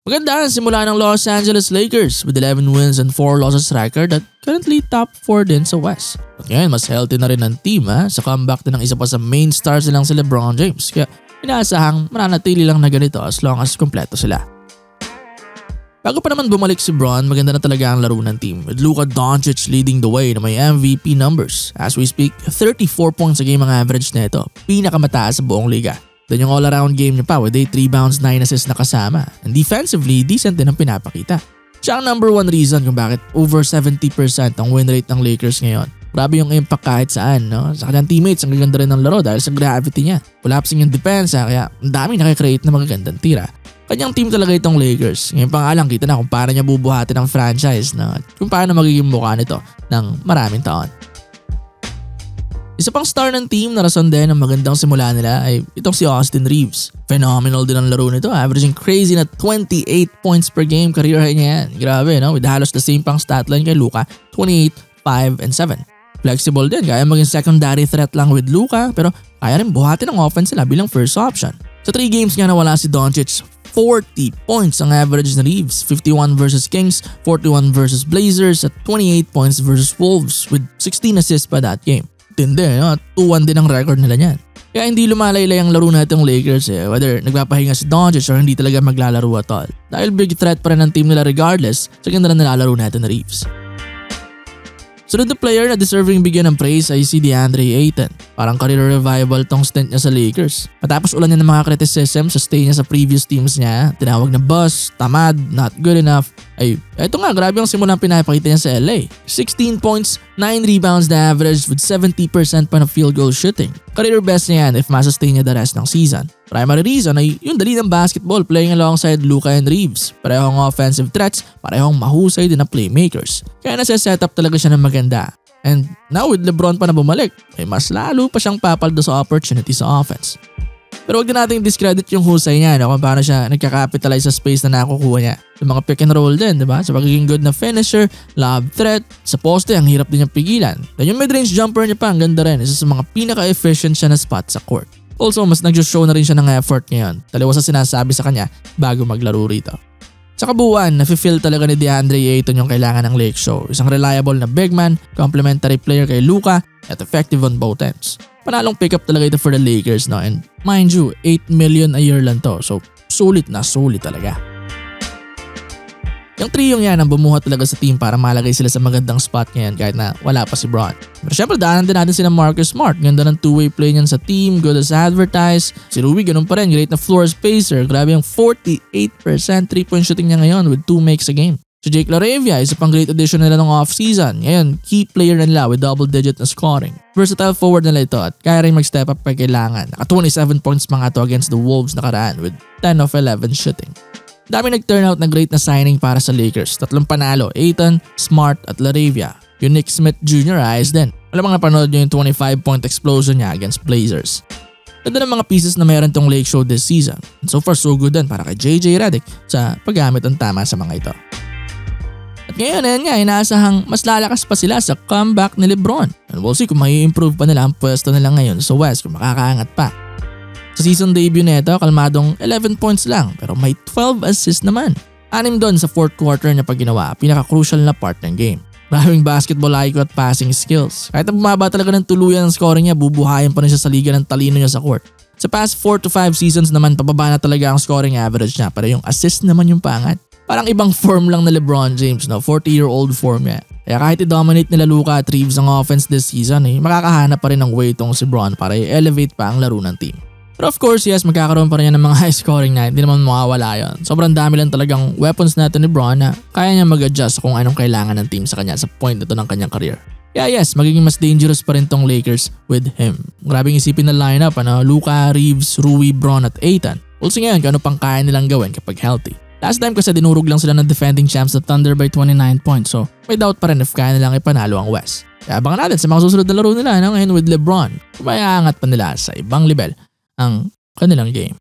Maganda ang simula ng Los Angeles Lakers with 11 wins and 4 losses record at currently top 4 din sa West. At ngayon mas healthy na rin ang team sa comeback din ng isa pa sa main stars nilang si LeBron James, kaya inaasahang mananatili lang na ganito as long as kumpleto sila. Bago pa naman bumalik si Bron, maganda na talaga ang laro ng team with Luka Doncic leading the way na may MVP numbers. As we speak, 34 points a game ang average nito, pinakamataas sa buong liga. Then yung all-around game niya pa with 8 rebounds, 9 assists na kasama. And defensively, decent din ang pinapakita. Siya ang number 1 reason kung bakit over 70% ang win rate ng Lakers ngayon. Grabe yung impact kahit saan, no? Sa kanyang teammates, ang gaganda rin ng laro dahil sa gravity niya. Collapsing yung depensa, kaya ang dami nakikreate na magagandang tira. Kanyang team talaga itong Lakers. Ngayon pa nga lang, kita na kung paano niya bubuhatin ang franchise na kung paano magiging mukha nito ng maraming taon. Isa pang star ng team na rason din ang magandang simula nila ay itong si Austin Reeves. Phenomenal din ang laro nito, averaging crazy na 28 points per game, career high niya yan. Grabe, no? With halos the same pang statline kay Luka, 28, 5, and 7. Flexible din, kaya maging secondary threat lang with Luka pero kaya rin buhatin ang offense nila bilang first option. Sa 3 games nga nawala si Doncic, 40 points ang average na Reeves, 51 versus Kings, 41 versus Blazers at 28 points versus Wolves with 16 assists pa that game. Tindi, no? 2-1 din ang record nila niyan. Kaya hindi lumalaylay ang laro natin ng Lakers whether nagpapahinga si Doncic or hindi talaga maglalaro at all. Dahil big threat pa rin ang team nila regardless sa ganda na nilalaro natin na Reeves. Sunod na player na deserving bigyan ng praise ay si DeAndre Ayton. Parang career revival tong stint niya sa Lakers. Matapos ulan niya ng mga criticism sa stay niya sa previous teams niya, tinawag na bust, tamad, not good enough, ay eto nga grabe ang simulang pinapakita niya sa LA. 16 points, 9 rebounds na average with 70% pa na field goal shooting. Career best niya yan if masustain niya the rest ng season. Primary reason ay yung dali ng basketball playing alongside Luka and Reeves. Parehong offensive threats, parehong mahusay din na playmakers. Kaya nasa-set up talaga siya ng maganda. And now with LeBron pa na bumalik, ay mas lalo pa siyang papaldo sa opportunity sa offense. Pero huwag din nating discredit yung husay niya kung paano siya nagka-capitalize sa space na nakukuha niya. Yung mga pick and roll din, diba? Sa pagiging good na finisher, lob threat, sa poste ang hirap din niyang pigilan. Dan yung mid-range jumper niya pa ang ganda rin, isa sa mga pinaka-efficient siya na spot sa court. Also, mas nag-show na rin siya ng effort ngayon. Taliwas sa sinasabi sa kanya bago maglaro rito. Sa kabuuan, nafe-feel talaga ni DeAndre Ayton yung kailangan ng Lake Show. Isang reliable na big man, complementary player kay Luka, at effective on both ends. Panalong pick up talaga ito for the Lakers, no? And mind you, 8 million a year lang to. So, sulit na sulit talaga. Yung triyong yan ang bumuhat talaga sa team para malagay sila sa magandang spot ngayon kahit na wala pa si Bron. Pero syempre daanan din natin sila Marcus Smart. Ganda ng two-way play niyan sa team, good as advertised. Si Rui ganun pa rin, great na floor spacer. Grabe yung 48% 3-point shooting niya ngayon with 2 makes a game. Si Jake LaRavia, isa pang great addition nila ng off-season. Ngayon, key player na nila with double-digit na scoring. Versatile forward nila ito at kaya rin mag-step up pag kailangan. Naka 27 points mga to against the Wolves nakaraan with 10 of 11 shooting. Dami nag-turn out na great na signing para sa Lakers. 3 panalo, Ayton, Smart at LaRavia. Yung Nick Smith Jr. ayos din. Alam mga panood nyo yung 25-point explosion niya against Blazers. Ganda ng mga pieces na meron tong Lake Show this season. And so far so good din para kay JJ Redick sa paggamit ng tama sa mga ito. At ngayon nga inaasahang mas lalakas pa sila sa comeback ni LeBron. And we'll see kung may improve pa nila ang pwesto nila ngayon sa West kung makakaangat pa. Sa season debut nito, kalmadong 11 points lang pero may 12 assists naman. 6 doon sa 4th quarter niya pag ginawa, pinaka-crucial na part ng game. Maraming basketball IQ at passing skills. Kahit na bumaba talaga ng tuluyan ang scoring niya, bubuhayin pa rin siya sa liga ng talino niya sa court. Sa past 4 to 5 seasons naman, pababa na talaga ang scoring average niya pero yung assist naman yung pangat. Parang ibang form lang na LeBron James, no? 40-year-old form niya. Kaya kahit i-dominate nila Luka at Reeves ang offense this season, makakahanap pa rin ng way itong si Bron para i-elevate pa ang laro ng team. Pero of course, yes, magkakaroon pa rin yan ng mga high scoring night. Hindi naman mawawala yun. Sobrang dami lang talagang weapons natin ni Bron na kaya niya mag-adjust kung anong kailangan ng team sa kanya sa point ito ng kanyang career. Kaya yes, magiging mas dangerous pa rin tong Lakers with him. Grabing isipin na lineup, Luka, Reeves, Rui, Bron at Ayton. Also ngayon kung ano pang kaya nilang gawin kapag healthy. Last time kasi dinurog lang sila ng defending champs na Thunder by 29 points. So may doubt pa rin if kaya nilang ipanalo ang West. Kaya abangan natin sa mga susunod na laro nila ngayon with LeBron. Kung may aangat pa nila sa ibang level ang kanilang game.